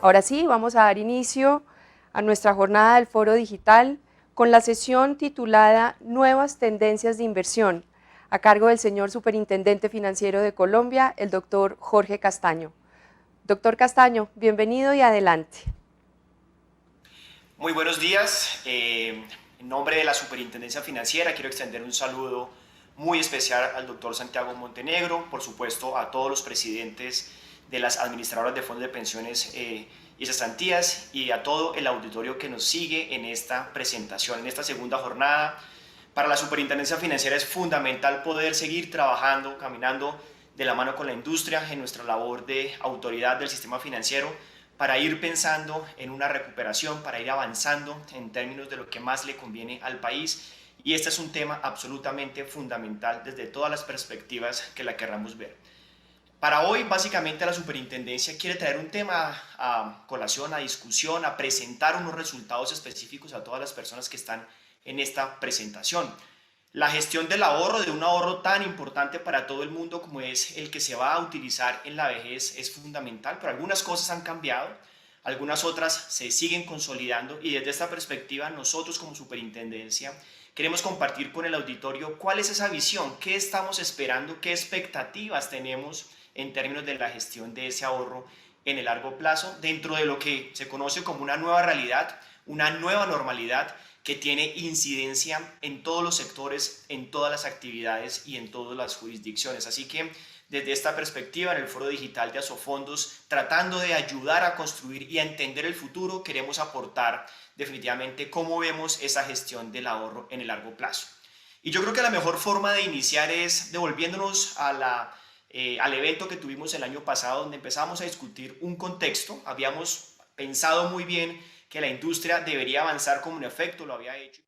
Ahora sí, vamos a dar inicio a nuestra jornada del Foro Digital con la sesión titulada Nuevas Tendencias de Inversión, a cargo del señor Superintendente Financiero de Colombia, el doctor Jorge Castaño. Doctor Castaño, bienvenido y adelante. Muy buenos días. En nombre de la Superintendencia Financiera quiero extender un saludo muy especial al doctor Santiago Montenegro, por supuesto a todos los presidentes de las administradoras de fondos de pensiones y cesantías y a todo el auditorio que nos sigue en esta presentación, en esta segunda jornada. Para la Superintendencia Financiera es fundamental poder seguir trabajando, caminando de la mano con la industria en nuestra labor de autoridad del sistema financiero para ir pensando en una recuperación, para ir avanzando en términos de lo que más le conviene al país. Y este es un tema absolutamente fundamental desde todas las perspectivas que la querramos ver. Para hoy, básicamente, la superintendencia quiere traer un tema a colación, a discusión, a presentar unos resultados específicos a todas las personas que están en esta presentación. La gestión del ahorro, de un ahorro tan importante para todo el mundo como es el que se va a utilizar en la vejez, es fundamental, pero algunas cosas han cambiado, algunas otras se siguen consolidando y desde esta perspectiva nosotros como superintendencia queremos compartir con el auditorio cuál es esa visión, qué estamos esperando, qué expectativas tenemos en términos de la gestión de ese ahorro en el largo plazo dentro de lo que se conoce como una nueva realidad, una nueva normalidad que tiene incidencia en todos los sectores, en todas las actividades y en todas las jurisdicciones. Así que desde esta perspectiva, en el Foro Digital de Asofondos, tratando de ayudar a construir y a entender el futuro, queremos aportar definitivamente cómo vemos esa gestión del ahorro en el largo plazo. Y yo creo que la mejor forma de iniciar es devolviéndonos al evento que tuvimos el año pasado, donde empezamos a discutir un contexto. Habíamos pensado muy bien que la industria debería avanzar como en efecto lo había hecho.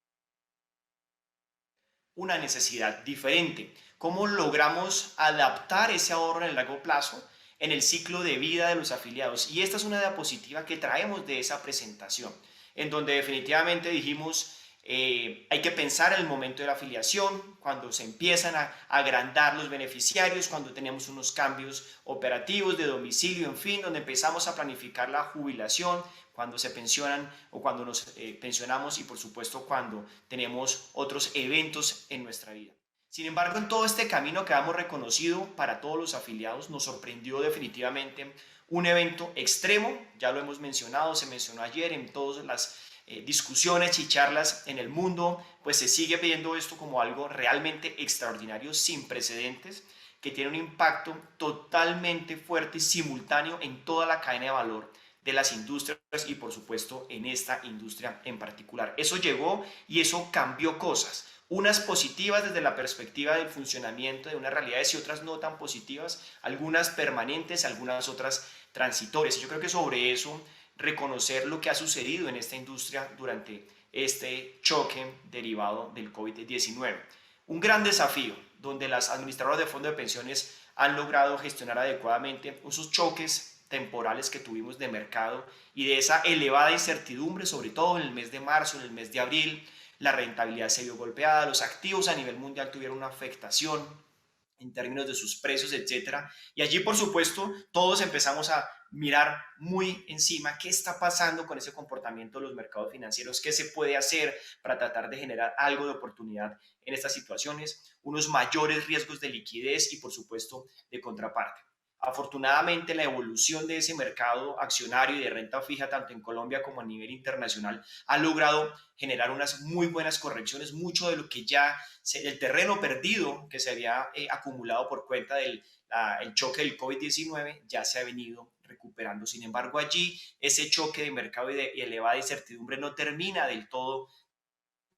Una necesidad diferente. ¿Cómo logramos adaptar ese ahorro en el largo plazo en el ciclo de vida de los afiliados? Y esta es una diapositiva que traemos de esa presentación, en donde definitivamente dijimos hay que pensar en el momento de la afiliación, cuando se empiezan a agrandar los beneficiarios, cuando tenemos unos cambios operativos de domicilio, en fin, donde empezamos a planificar la jubilación, cuando se pensionan o cuando nos pensionamos y por supuesto cuando tenemos otros eventos en nuestra vida. Sin embargo, en todo este camino que hemos reconocido para todos los afiliados, nos sorprendió definitivamente un evento extremo, ya lo hemos mencionado, se mencionó ayer en todas las discusiones y charlas en el mundo, pues se sigue viendo esto como algo realmente extraordinario, sin precedentes, que tiene un impacto totalmente fuerte y simultáneo en toda la cadena de valor de las industrias y por supuesto en esta industria en particular. Eso llegó y eso cambió cosas, unas positivas desde la perspectiva del funcionamiento de unas realidades y otras no tan positivas, algunas permanentes, algunas otras transitorias. Y yo creo que sobre eso reconocer lo que ha sucedido en esta industria durante este choque derivado del COVID-19. Un gran desafío donde las administradoras de fondos de pensiones han logrado gestionar adecuadamente esos choques temporales que tuvimos de mercado y de esa elevada incertidumbre, sobre todo en el mes de marzo, en el mes de abril, la rentabilidad se vio golpeada, los activos a nivel mundial tuvieron una afectación en términos de sus precios, etcétera. Y allí, por supuesto, todos empezamos a mirar muy encima qué está pasando con ese comportamiento de los mercados financieros, qué se puede hacer para tratar de generar algo de oportunidad en estas situaciones, unos mayores riesgos de liquidez y, por supuesto, de contraparte. Afortunadamente, la evolución de ese mercado accionario y de renta fija, tanto en Colombia como a nivel internacional, ha logrado generar unas muy buenas correcciones, mucho de lo que ya, el terreno perdido que se había acumulado por cuenta del el choque del COVID-19 ya se ha venido recuperando. Sin embargo, allí ese choque de mercado y de elevada incertidumbre no termina del todo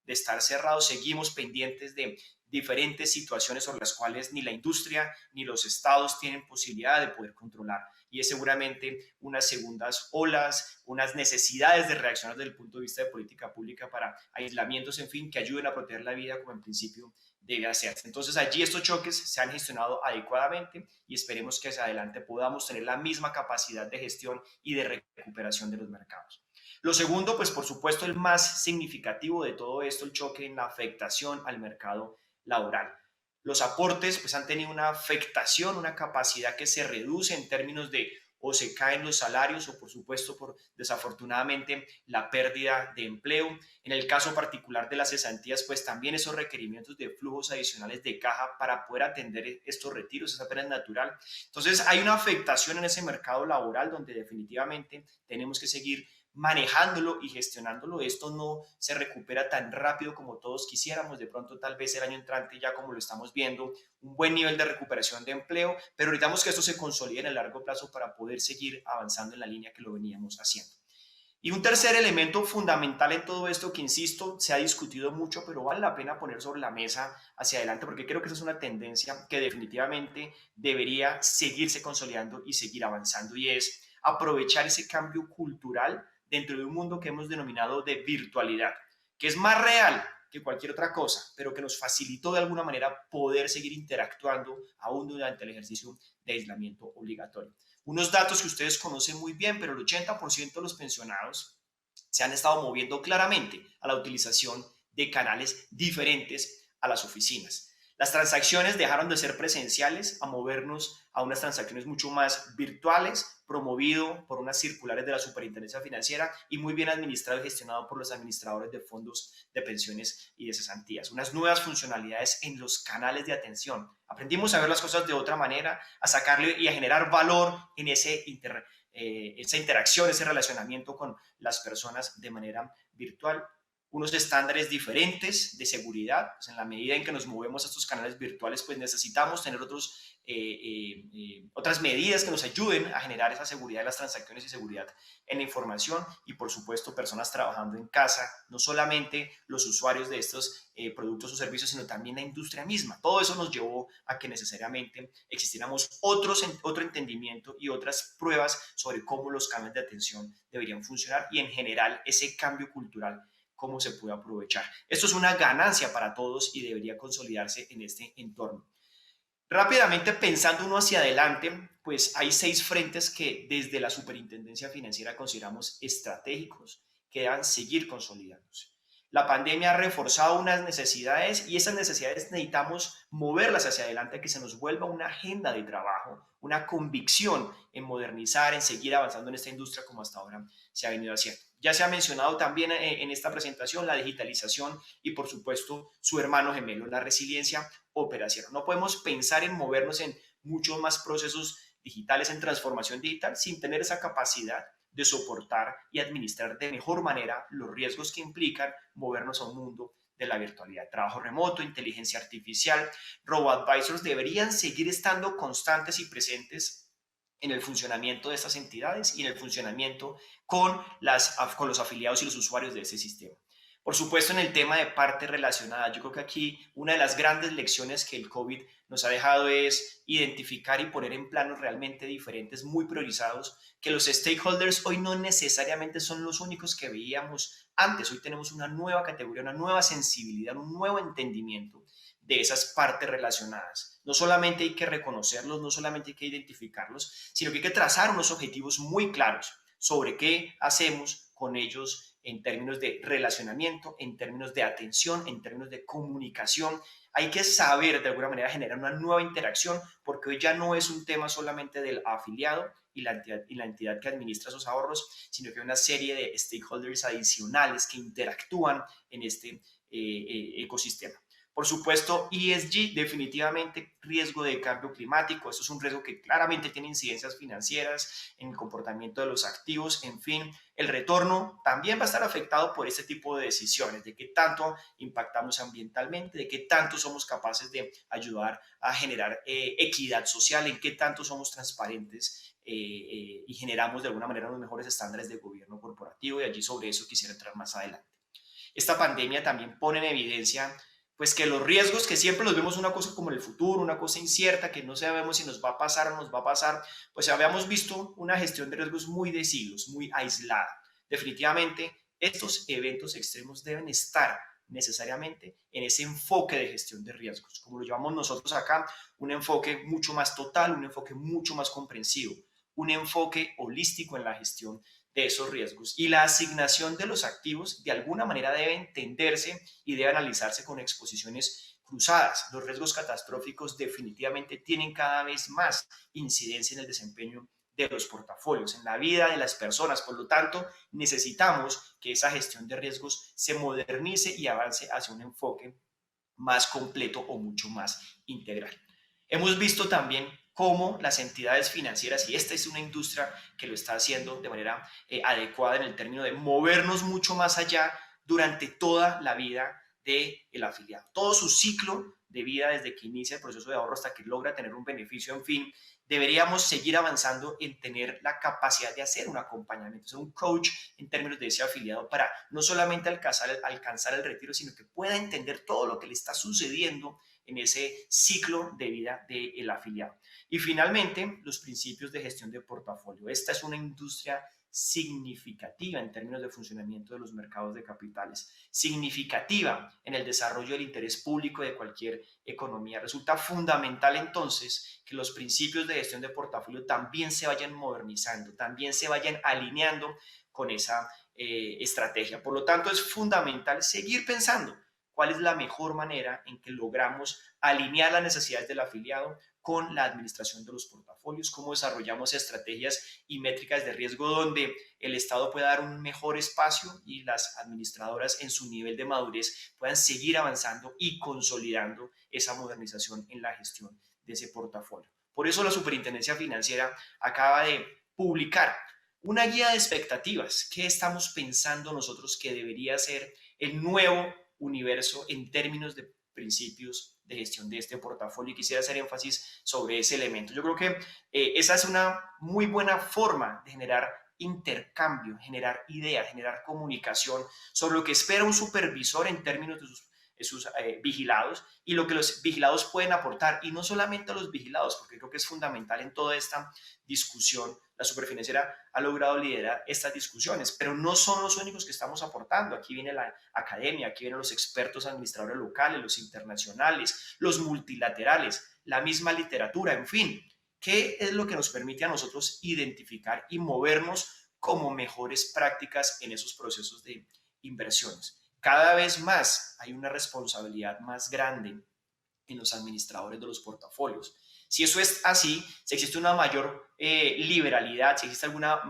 de estar cerrados, seguimos pendientes de diferentes situaciones sobre las cuales ni la industria ni los estados tienen posibilidad de poder controlar. Y es seguramente unas segundas olas, unas necesidades de reaccionar desde el punto de vista de política pública para aislamientos, en fin, que ayuden a proteger la vida como en principio debe hacerse. Entonces allí estos choques se han gestionado adecuadamente y esperemos que hacia adelante podamos tener la misma capacidad de gestión y de recuperación de los mercados. Lo segundo, pues por supuesto el más significativo de todo esto, el choque en la afectación al mercado laboral. Los aportes pues han tenido una afectación, una capacidad que se reduce en términos de o se caen los salarios o por supuesto por desafortunadamente la pérdida de empleo. En el caso particular de las cesantías, pues también esos requerimientos de flujos adicionales de caja para poder atender estos retiros es apenas natural. Entonces hay una afectación en ese mercado laboral donde definitivamente tenemos que seguir manejándolo y gestionándolo. Esto no se recupera tan rápido como todos quisiéramos. De pronto, tal vez el año entrante, ya como lo estamos viendo, un buen nivel de recuperación de empleo, pero necesitamos que esto se consolide en el largo plazo para poder seguir avanzando en la línea que lo veníamos haciendo. Y un tercer elemento fundamental en todo esto que, insisto, se ha discutido mucho, pero vale la pena poner sobre la mesa hacia adelante, porque creo que esa es una tendencia que definitivamente debería seguirse consolidando y seguir avanzando, y es aprovechar ese cambio cultural dentro de un mundo que hemos denominado de virtualidad, que es más real que cualquier otra cosa, pero que nos facilitó de alguna manera poder seguir interactuando aún durante el ejercicio de aislamiento obligatorio. Unos datos que ustedes conocen muy bien, pero el 80% de los pensionados se han estado moviendo claramente a la utilización de canales diferentes a las oficinas. Las transacciones dejaron de ser presenciales a movernos a unas transacciones mucho más virtuales, promovido por unas circulares de la Superintendencia Financiera y muy bien administrado y gestionado por los administradores de fondos de pensiones y de cesantías. Unas nuevas funcionalidades en los canales de atención. Aprendimos a ver las cosas de otra manera, a sacarle y a generar valor en esa interacción, ese relacionamiento con las personas de manera virtual. Unos estándares diferentes de seguridad, pues en la medida en que nos movemos a estos canales virtuales, pues necesitamos tener otras medidas que nos ayuden a generar esa seguridad de las transacciones y seguridad en la información, y por supuesto personas trabajando en casa, no solamente los usuarios de estos productos o servicios, sino también la industria misma. Todo eso nos llevó a que necesariamente existiéramos otro entendimiento y otras pruebas sobre cómo los canales de atención deberían funcionar, y en general ese cambio cultural cómo se puede aprovechar. Esto es una ganancia para todos y debería consolidarse en este entorno. Rápidamente, pensando uno hacia adelante, pues hay 6 frentes que desde la Superintendencia Financiera consideramos estratégicos que deben seguir consolidándose. La pandemia ha reforzado unas necesidades y esas necesidades necesitamos moverlas hacia adelante, que se nos vuelva una agenda de trabajo, una convicción en modernizar, en seguir avanzando en esta industria como hasta ahora se ha venido haciendo. Ya se ha mencionado también en esta presentación la digitalización y por supuesto su hermano gemelo, la resiliencia operacional. No podemos pensar en movernos en muchos más procesos digitales, en transformación digital, sin tener esa capacidad de soportar y administrar de mejor manera los riesgos que implican movernos a un mundo de la virtualidad. Trabajo remoto, inteligencia artificial, robo-advisors deberían seguir estando constantes y presentes en el funcionamiento de estas entidades y en el funcionamiento con los afiliados y los usuarios de ese sistema. Por supuesto, en el tema de partes relacionadas, yo creo que aquí una de las grandes lecciones que el COVID nos ha dejado es identificar y poner en planos realmente diferentes, muy priorizados, que los stakeholders hoy no necesariamente son los únicos que veíamos antes. Hoy tenemos una nueva categoría, una nueva sensibilidad, un nuevo entendimiento de esas partes relacionadas. No solamente hay que reconocerlos, no solamente hay que identificarlos, sino que hay que trazar unos objetivos muy claros sobre qué hacemos con ellos en términos de relacionamiento, en términos de atención, en términos de comunicación. Hay que saber de alguna manera generar una nueva interacción, porque hoy ya no es un tema solamente del afiliado y la entidad que administra esos ahorros, sino que hay una serie de stakeholders adicionales que interactúan en este ecosistema. Por supuesto, ESG, definitivamente riesgo de cambio climático. Esto es un riesgo que claramente tiene incidencias financieras en el comportamiento de los activos. En fin, el retorno también va a estar afectado por este tipo de decisiones, de qué tanto impactamos ambientalmente, de qué tanto somos capaces de ayudar a generar equidad social, en qué tanto somos transparentes y generamos de alguna manera los mejores estándares de gobierno corporativo, y allí sobre eso quisiera entrar más adelante. Esta pandemia también pone en evidencia pues que los riesgos, que siempre los vemos una cosa como el futuro, una cosa incierta, que no sabemos si nos va a pasar o nos va a pasar, pues habíamos visto una gestión de riesgos muy de siglos, muy aislada. Definitivamente, estos eventos extremos deben estar necesariamente en ese enfoque de gestión de riesgos, como lo llamamos nosotros acá, un enfoque mucho más total, un enfoque mucho más comprensivo, un enfoque holístico en la gestión de esos riesgos. Y la asignación de los activos de alguna manera debe entenderse y debe analizarse con exposiciones cruzadas. Los riesgos catastróficos definitivamente tienen cada vez más incidencia en el desempeño de los portafolios, en la vida de las personas. Por lo tanto, necesitamos que esa gestión de riesgos se modernice y avance hacia un enfoque más completo o mucho más integral. Hemos visto también cómo las entidades financieras, y esta es una industria que lo está haciendo de manera adecuada en el término de movernos mucho más allá durante toda la vida del afiliado. Todo su ciclo de vida, desde que inicia el proceso de ahorro hasta que logra tener un beneficio, en fin, deberíamos seguir avanzando en tener la capacidad de hacer un acompañamiento, ser un coach en términos de ese afiliado para no solamente alcanzar el retiro, sino que pueda entender todo lo que le está sucediendo en ese ciclo de vida del afiliado. Y finalmente, los principios de gestión de portafolio. Esta es una industria significativa en términos de funcionamiento de los mercados de capitales, significativa en el desarrollo del interés público de cualquier economía. Resulta fundamental entonces que los principios de gestión de portafolio también se vayan modernizando, también se vayan alineando con esa estrategia. Por lo tanto, es fundamental seguir pensando cuál es la mejor manera en que logramos alinear las necesidades del afiliado con la administración de los portafolios, cómo desarrollamos estrategias y métricas de riesgo donde el Estado pueda dar un mejor espacio y las administradoras en su nivel de madurez puedan seguir avanzando y consolidando esa modernización en la gestión de ese portafolio. Por eso la Superintendencia Financiera acaba de publicar una guía de expectativas. ¿Qué estamos pensando nosotros que debería ser el nuevo universo en términos de principios de gestión de este portafolio? Y quisiera hacer énfasis sobre ese elemento. Yo creo que esa es una muy buena forma de generar intercambio, generar ideas, generar comunicación sobre lo que espera un supervisor en términos de sus vigilados y lo que los vigilados pueden aportar, y no solamente a los vigilados, porque creo que es fundamental en toda esta discusión. La Superfinanciera ha logrado liderar estas discusiones, pero no son los únicos que estamos aportando. Aquí viene la academia, aquí vienen los expertos administradores locales, los internacionales, los multilaterales, la misma literatura, en fin. ¿Qué es lo que nos permite a nosotros identificar y movernos como mejores prácticas en esos procesos de inversiones? Cada vez más hay una responsabilidad más grande en los administradores de los portafolios. Si eso es así, si existe una mayor liberalidad, si existe una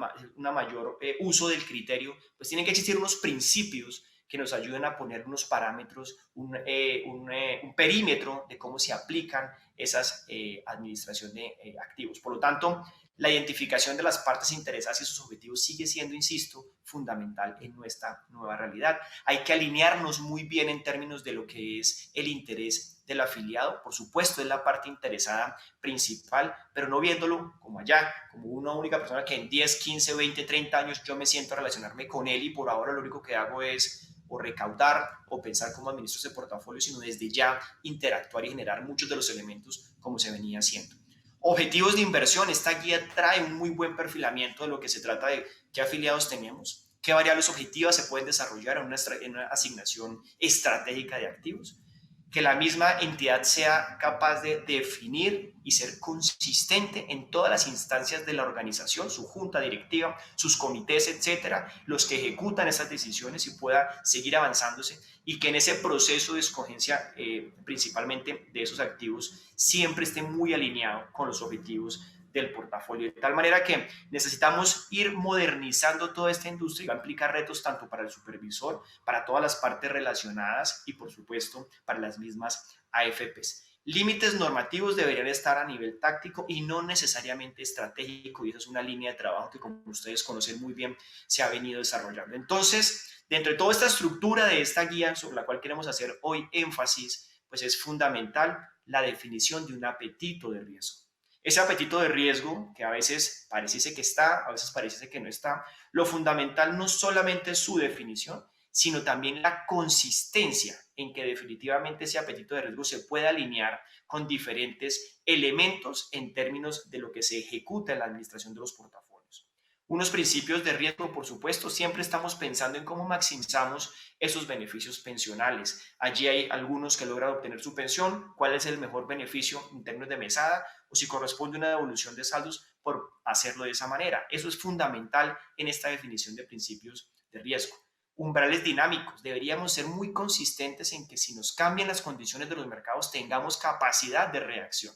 mayor uso del criterio, pues tienen que existir unos principios que nos ayuden a poner unos parámetros, un perímetro de cómo se aplican esas administración de activos. Por lo tanto, la identificación de las partes interesadas y sus objetivos sigue siendo, insisto, fundamental en nuestra nueva realidad. Hay que alinearnos muy bien en términos de lo que es el interés del afiliado. Por supuesto, es la parte interesada principal, pero no viéndolo como allá, como una única persona que en 10, 15, 20, 30 años yo me siento a relacionarme con él y por ahora lo único que hago es o recaudar o pensar cómo administro ese portafolio, sino desde ya interactuar y generar muchos de los elementos como se venía haciendo. Objetivos de inversión. Esta guía trae un muy buen perfilamiento de lo que se trata de qué afiliados tenemos, qué variables objetivas se pueden desarrollar en una asignación estratégica de activos, que la misma entidad sea capaz de definir y ser consistente en todas las instancias de la organización, su junta directiva, sus comités, etcétera, los que ejecutan esas decisiones, y pueda seguir avanzándose, y que en ese proceso de escogencia principalmente de esos activos siempre esté muy alineado con los objetivos del portafolio, de tal manera que necesitamos ir modernizando toda esta industria y va a implicar retos tanto para el supervisor, para todas las partes relacionadas y por supuesto para las mismas AFPs. Límites normativos deberían estar a nivel táctico y no necesariamente estratégico, y esa es una línea de trabajo que, como ustedes conocen muy bien, se ha venido desarrollando. Entonces, dentro de toda esta estructura de esta guía sobre la cual queremos hacer hoy énfasis, pues es fundamental la definición de un apetito de riesgo. Ese apetito de riesgo, que a veces parece que está, a veces parece que no está, lo fundamental no solamente es su definición, sino también la consistencia en que definitivamente ese apetito de riesgo se puede alinear con diferentes elementos en términos de lo que se ejecuta en la administración de los portafolios. Unos principios de riesgo, por supuesto, siempre estamos pensando en cómo maximizamos esos beneficios pensionales. Allí hay algunos que logran obtener su pensión, cuál es el mejor beneficio en términos de mesada, o si corresponde una devolución de saldos por hacerlo de esa manera. Eso es fundamental en esta definición de principios de riesgo. Umbrales dinámicos. Deberíamos ser muy consistentes en que si nos cambian las condiciones de los mercados tengamos capacidad de reacción.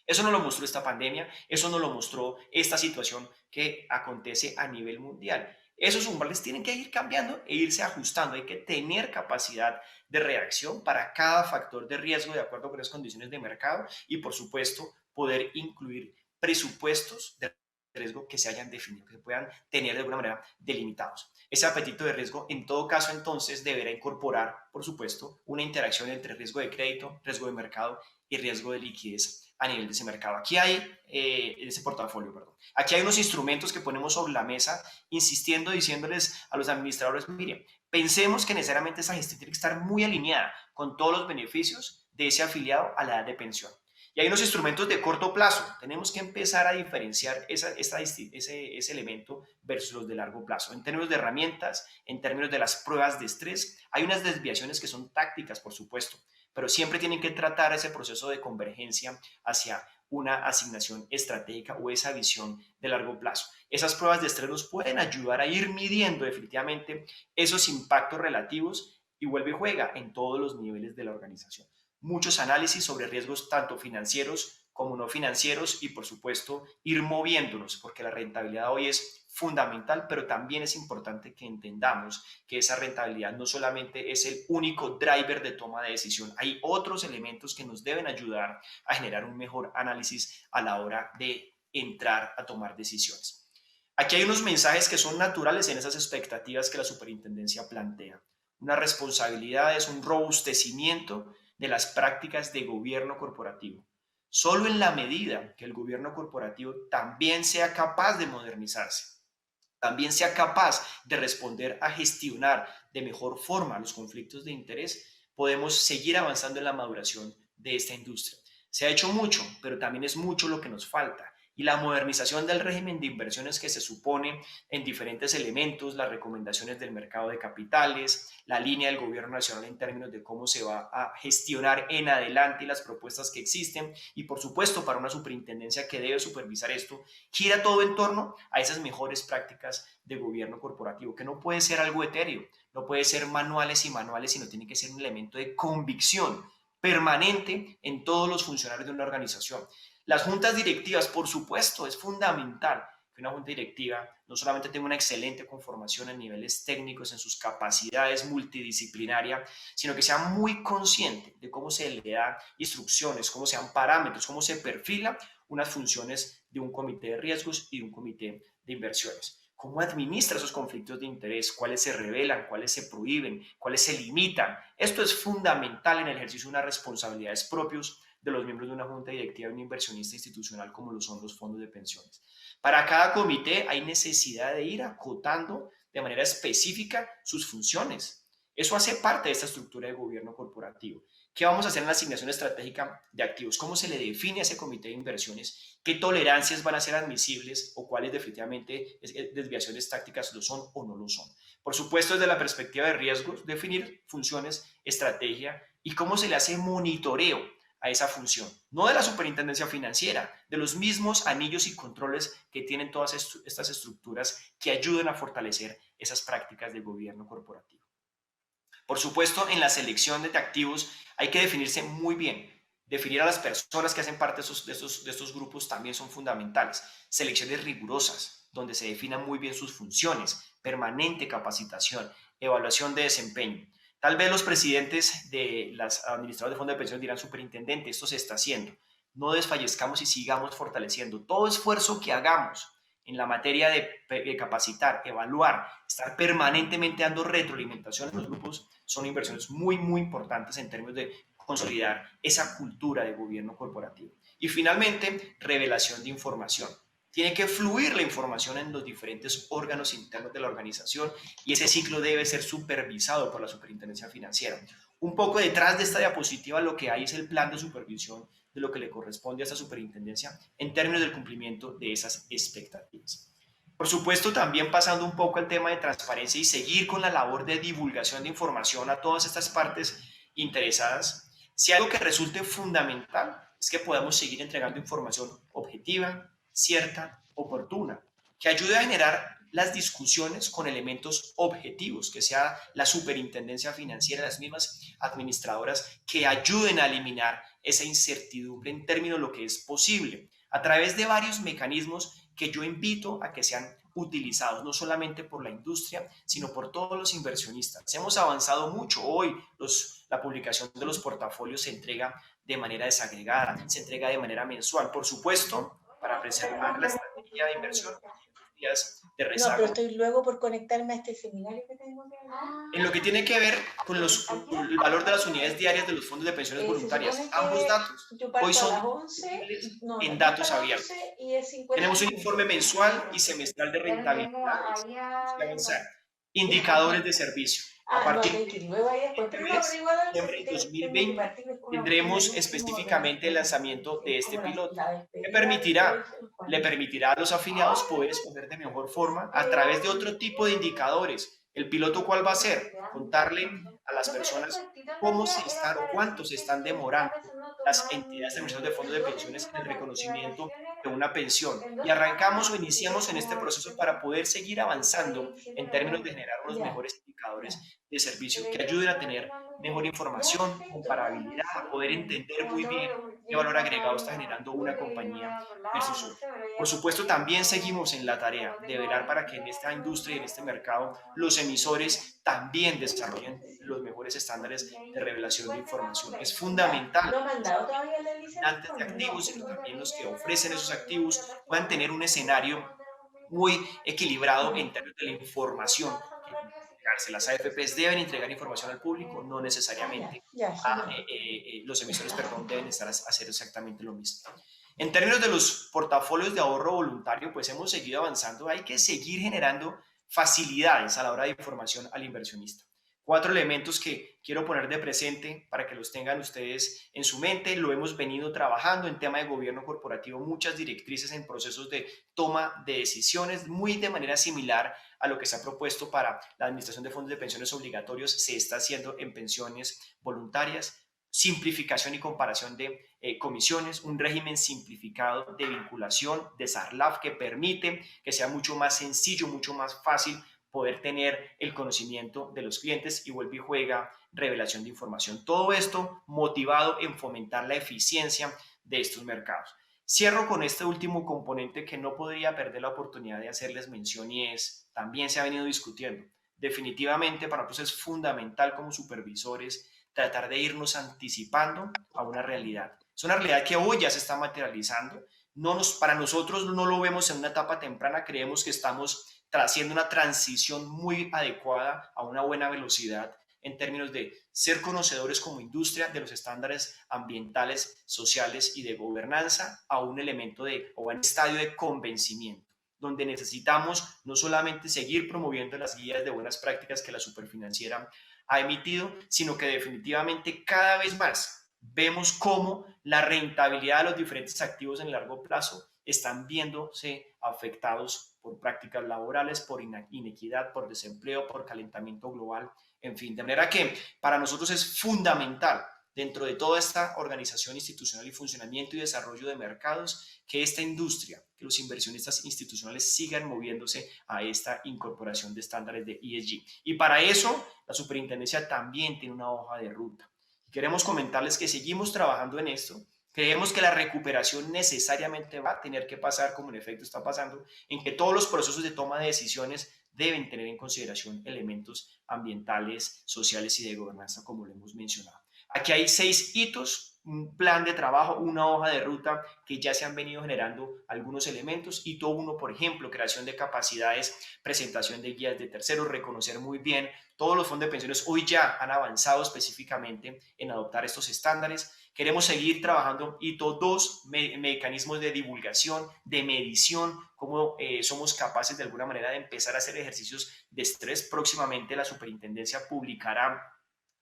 Eso no lo mostró esta pandemia, eso no lo mostró esta situación que acontece a nivel mundial. Esos umbrales tienen que ir cambiando e irse ajustando. Hay que tener capacidad de reacción para cada factor de riesgo de acuerdo con las condiciones de mercado y, por supuesto, poder incluir presupuestos de riesgo que se hayan definido, que se puedan tener de alguna manera delimitados. Ese apetito de riesgo, en todo caso, entonces deberá incorporar, por supuesto, una interacción entre riesgo de crédito, riesgo de mercado y riesgo de liquidez a nivel de ese mercado. Aquí hay, ese portafolio, perdón. Aquí hay unos instrumentos que ponemos sobre la mesa, insistiendo, diciéndoles a los administradores, miren, pensemos que necesariamente esa gestión tiene que estar muy alineada con todos los beneficios de ese afiliado a la edad de pensión. Y hay unos instrumentos de corto plazo. Tenemos que empezar a diferenciar ese elemento versus los de largo plazo. En términos de herramientas, en términos de las pruebas de estrés, hay unas desviaciones que son tácticas, por supuesto, pero siempre tienen que tratar ese proceso de convergencia hacia una asignación estratégica o esa visión de largo plazo. Esas pruebas de estrés nos pueden ayudar a ir midiendo definitivamente esos impactos relativos y vuelve y juega en todos los niveles de la organización. Muchos análisis sobre riesgos tanto financieros como no financieros y por supuesto ir moviéndonos porque la rentabilidad hoy es fundamental, pero también es importante que entendamos que esa rentabilidad no solamente es el único driver de toma de decisión, hay otros elementos que nos deben ayudar a generar un mejor análisis a la hora de entrar a tomar decisiones. Aquí hay unos mensajes que son naturales en esas expectativas que la superintendencia plantea. Unas responsabilidades, un robustecimiento de las prácticas de gobierno corporativo. Solo en la medida que el gobierno corporativo también sea capaz de modernizarse, también sea capaz de responder a gestionar de mejor forma los conflictos de interés, podemos seguir avanzando en la maduración de esta industria. Se ha hecho mucho, pero también es mucho lo que nos falta. Y la modernización del régimen de inversiones que se supone en diferentes elementos, las recomendaciones del mercado de capitales, la línea del gobierno nacional en términos de cómo se va a gestionar en adelante las propuestas que existen y por supuesto para una superintendencia que debe supervisar esto, gira todo en torno a esas mejores prácticas de gobierno corporativo, que no puede ser algo etéreo, no puede ser manuales y manuales, sino tiene que ser un elemento de convicción permanente en todos los funcionarios de una organización. Las juntas directivas, por supuesto, es fundamental que una junta directiva no solamente tenga una excelente conformación en niveles técnicos, en sus capacidades multidisciplinarias, sino que sea muy consciente de cómo se le da instrucciones, cómo se dan parámetros, cómo se perfila unas funciones de un comité de riesgos y de un comité de inversiones. ¿Cómo administra esos conflictos de interés? ¿Cuáles se revelan? ¿Cuáles se prohíben? ¿Cuáles se limitan? Esto es fundamental en el ejercicio de unas responsabilidades propias de los miembros de una junta directiva de un inversionista institucional como lo son los fondos de pensiones. Para cada comité hay necesidad de ir acotando de manera específica sus funciones. Eso hace parte de esta estructura de gobierno corporativo. ¿Qué vamos a hacer en la asignación estratégica de activos? ¿Cómo se le define a ese comité de inversiones? ¿Qué tolerancias van a ser admisibles o cuáles definitivamente desviaciones tácticas lo son o no lo son? Por supuesto, desde la perspectiva de riesgos, definir funciones, estrategia y cómo se le hace monitoreo a esa función, no de la superintendencia financiera, de los mismos anillos y controles que tienen todas estas estructuras que ayuden a fortalecer esas prácticas de gobierno corporativo. Por supuesto, en la selección de activos hay que definirse muy bien. Definir a las personas que hacen parte de estos grupos también son fundamentales. Selecciones rigurosas, donde se definan muy bien sus funciones, permanente capacitación, evaluación de desempeño. Tal vez los presidentes de las administradoras de fondos de pensión dirán, superintendente, esto se está haciendo. No desfallezcamos y sigamos fortaleciendo. Todo esfuerzo que hagamos en la materia de capacitar, evaluar, estar permanentemente dando retroalimentación a los grupos, son inversiones muy, muy importantes en términos de consolidar esa cultura de gobierno corporativo. Y finalmente, revelación de información. Tiene que fluir la información en los diferentes órganos internos de la organización y ese ciclo debe ser supervisado por la superintendencia financiera. Un poco detrás de esta diapositiva lo que hay es el plan de supervisión de lo que le corresponde a esta superintendencia en términos del cumplimiento de esas expectativas. Por supuesto, también pasando un poco al tema de transparencia y seguir con la labor de divulgación de información a todas estas partes interesadas, si algo que resulte fundamental es que podamos seguir entregando información objetiva, cierta, oportuna, que ayude a generar las discusiones con elementos objetivos, que sea la superintendencia financiera, las mismas administradoras que ayuden a eliminar esa incertidumbre en términos de lo que es posible, a través de varios mecanismos que yo invito a que sean utilizados, no solamente por la industria, sino por todos los inversionistas. Hemos avanzado mucho. Hoy la publicación de los portafolios se entrega de manera desagregada, se entrega de manera mensual, por supuesto, para preservar la estrategia de inversión días de No, pero rezago. estoy luego por conectarme a este seminario que tengo que hacer. En lo que tiene que ver con el valor de las unidades diarias de los fondos de pensiones voluntarias, ambos datos hoy son disponibles en datos abiertos. Tenemos un informe mensual y semestral de rentabilidad que avanzar. Indicadores de servicio. A partir de este mes, diciembre de 2020, tendremos específicamente el lanzamiento de este piloto, que le permitirá a los afiliados poder escoger de mejor forma a través de otro tipo de indicadores. ¿El piloto cuál va a ser? Contarle a las personas cómo se están o cuánto se están demorando las entidades de inversión de fondos de pensiones en el reconocimiento de una pensión. Y arrancamos o iniciamos en este proceso para poder seguir avanzando en términos de generar unos mejores indicadores de servicio que ayuden a tener mejor información, comparabilidad, a poder entender muy bien qué valor agregado está generando una compañía versus otra. Por supuesto, también seguimos en la tarea de velar para que en esta industria y en este mercado los emisores también desarrollen los mejores estándares de revelación de información. Es fundamental antes de activos, sino también los que ofrecen esos activos puedan tener un escenario muy equilibrado en términos de la información que deben entregarse. Las AFPs deben entregar información al público, no necesariamente los emisores, perdón, deben hacer exactamente lo mismo. En términos de los portafolios de ahorro voluntario, pues hemos seguido avanzando. Hay que seguir generando facilidades a la hora de información al inversionista. 4 elementos que quiero poner de presente para que los tengan ustedes en su mente. Lo hemos venido trabajando en tema de gobierno corporativo, muchas directrices en procesos de toma de decisiones, muy de manera similar a lo que se ha propuesto para la administración de fondos de pensiones obligatorios, se está haciendo en pensiones voluntarias. Simplificación y comparación de comisiones, un régimen simplificado de vinculación de SARLAF que permite que sea mucho más sencillo, mucho más fácil poder tener el conocimiento de los clientes y vuelve y juega revelación de información. Todo esto motivado en fomentar la eficiencia de estos mercados. Cierro con este último componente que no podría perder la oportunidad de hacerles mención y es, también se ha venido discutiendo. Definitivamente para nosotros es fundamental como supervisores tratar de irnos anticipando a una realidad. Es una realidad que hoy ya se está materializando. Para nosotros no lo vemos en una etapa temprana, creemos que estamos haciendo una transición muy adecuada a una buena velocidad en términos de ser conocedores como industria de los estándares ambientales, sociales y de gobernanza a un elemento o a un estadio de convencimiento, donde necesitamos no solamente seguir promoviendo las guías de buenas prácticas que la Superfinanciera ha emitido, sino que definitivamente cada vez más vemos cómo la rentabilidad de los diferentes activos en el largo plazo están viéndose afectados por prácticas laborales, por inequidad, por desempleo, por calentamiento global, en fin. De manera que para nosotros es fundamental dentro de toda esta organización institucional y funcionamiento y desarrollo de mercados que esta industria, que los inversionistas institucionales sigan moviéndose a esta incorporación de estándares de ESG. Y para eso la superintendencia también tiene una hoja de ruta. Queremos comentarles que seguimos trabajando en esto. Creemos que la recuperación necesariamente va a tener que pasar, como en efecto está pasando, en que todos los procesos de toma de decisiones deben tener en consideración elementos ambientales, sociales y de gobernanza, como lo hemos mencionado. Aquí hay 6 hitos, un plan de trabajo, una hoja de ruta que ya se han venido generando algunos elementos. Hito 1, por ejemplo, creación de capacidades, presentación de guías de terceros, reconocer muy bien. Todos los fondos de pensiones hoy ya han avanzado específicamente en adoptar estos estándares. Queremos seguir trabajando. Hito 2, mecanismos de divulgación, de medición, cómo somos capaces de alguna manera de empezar a hacer ejercicios de estrés. Próximamente la superintendencia publicará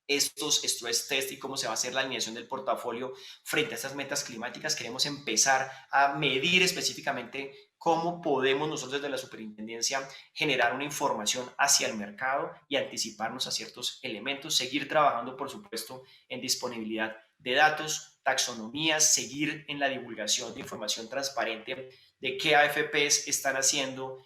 estos stress test y cómo se va a hacer la alineación del portafolio frente a estas metas climáticas. Queremos empezar a medir específicamente cómo podemos nosotros desde la superintendencia generar una información hacia el mercado y anticiparnos a ciertos elementos, seguir trabajando por supuesto en disponibilidad de datos, taxonomías, seguir en la divulgación de información transparente de qué AFPs están haciendo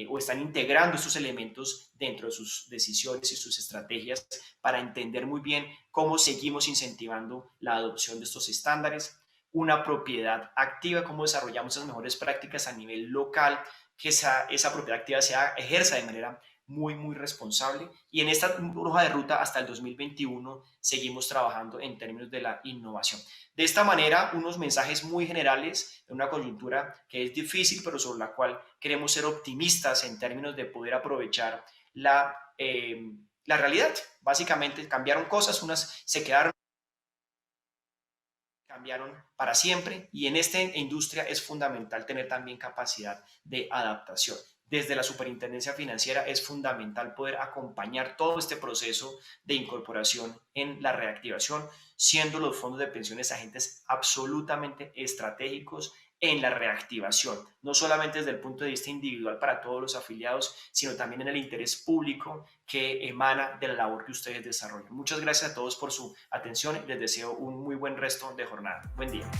o están integrando estos elementos dentro de sus decisiones y sus estrategias para entender muy bien cómo seguimos incentivando la adopción de estos estándares, una propiedad activa, cómo desarrollamos esas mejores prácticas a nivel local, que esa propiedad activa se ejerza de manera muy responsable, y en esta hoja de ruta hasta el 2021 seguimos trabajando en términos de la innovación. De esta manera, unos mensajes muy generales en una coyuntura que es difícil, pero sobre la cual queremos ser optimistas en términos de poder aprovechar la realidad. Básicamente cambiaron cosas, unas se quedaron, cambiaron para siempre, y en esta industria es fundamental tener también capacidad de adaptación. Desde la Superintendencia Financiera es fundamental poder acompañar todo este proceso de incorporación en la reactivación, siendo los fondos de pensiones agentes absolutamente estratégicos en la reactivación, no solamente desde el punto de vista individual para todos los afiliados, sino también en el interés público que emana de la labor que ustedes desarrollan. Muchas gracias a todos por su atención y les deseo un muy buen resto de jornada. Buen día.